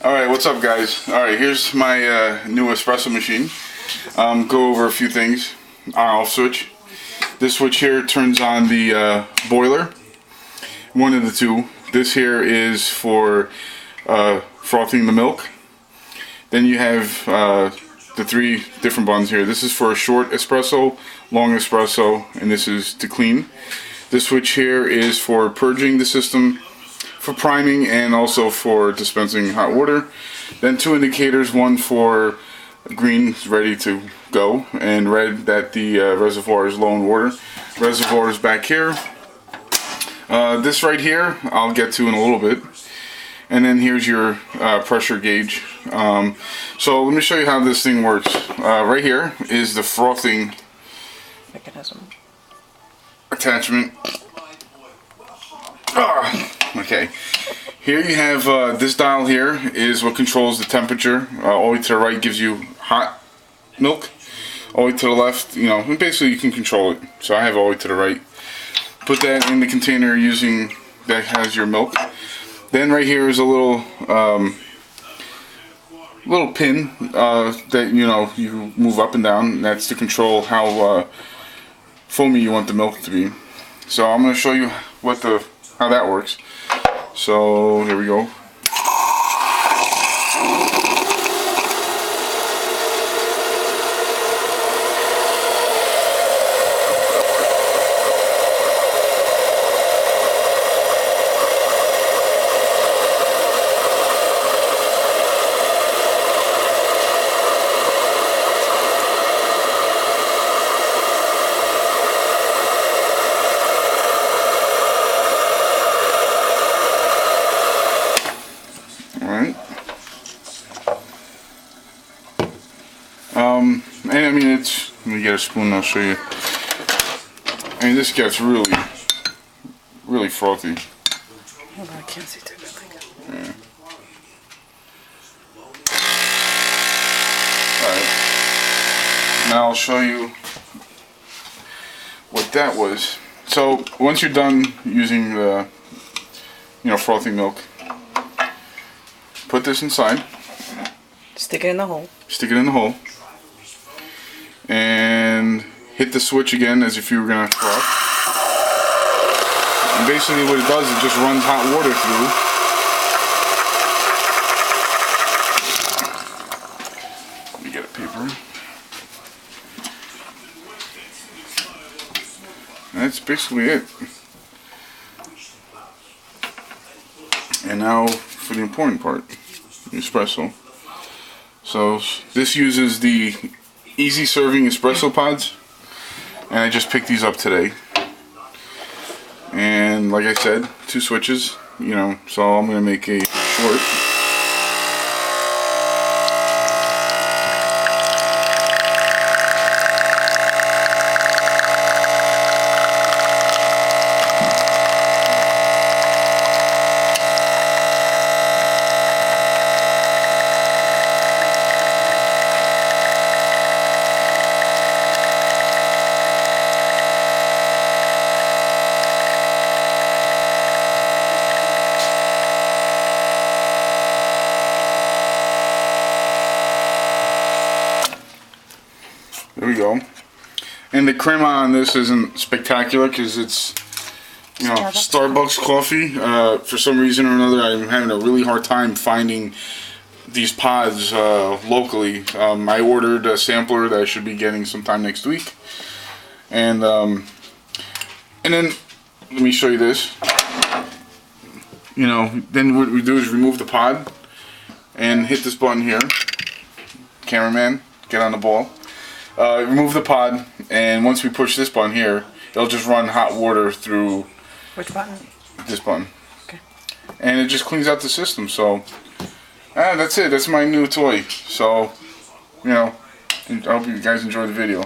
Alright, what's up guys? Alright, here's my new espresso machine. Go over a few things. On-off switch. This switch here turns on the boiler. One of the two. This here is for frothing the milk. Then you have the three different buttons here. This is for a short espresso, long espresso, and this is to clean. This switch here is for purging the system, for priming, and also for dispensing hot water. Then two indicators, one for green, ready to go, and red that the reservoir is low in water. Reservoir is back here. This right here I'll get to in a little bit. And then here's your pressure gauge. So let me show you how this thing works. Right here is the frothing mechanism attachment. Okay. Here you have this dial here is what controls the temperature. All the way to the right gives you hot milk. All the way to the left, you know, basically you can control it. So I have all the way to the right. Put that in the container using that has your milk. Then right here is a little pin that you move up and down. And that's to control how foamy you want the milk to be. So I'm going to show you how that works. So here we go. And I mean let me get a spoon and I'll show you. I mean this gets really frothy. Hold on, I can't see too good. Yeah. Alright. Now I'll show you what that was. So once you're done using the frothing milk, put this inside. Stick it in the hole. Stick it in the hole. And hit the switch again as if you were going to froth. And basically what it does is it just runs hot water through. Let me get a paper. That's basically it. And now for the important part, the espresso. So this uses the easy serving espresso pods, and I just picked these up today. And like I said, two switches, so I'm gonna make a short. There we go. And the crema on this isn't spectacular because it's, Starbucks coffee. For some reason or another, I'm having a really hard time finding these pods locally. I ordered a sampler that I should be getting sometime next week. And then let me show you this. Then what we do is remove the pod and hit this button here. Cameraman, get on the ball. Remove the pod, and once we push this button here, it'll just run hot water through. Which button? This button. Okay. And it just cleans out the system. So, that's it. That's my new toy. So, I hope you guys enjoy the video.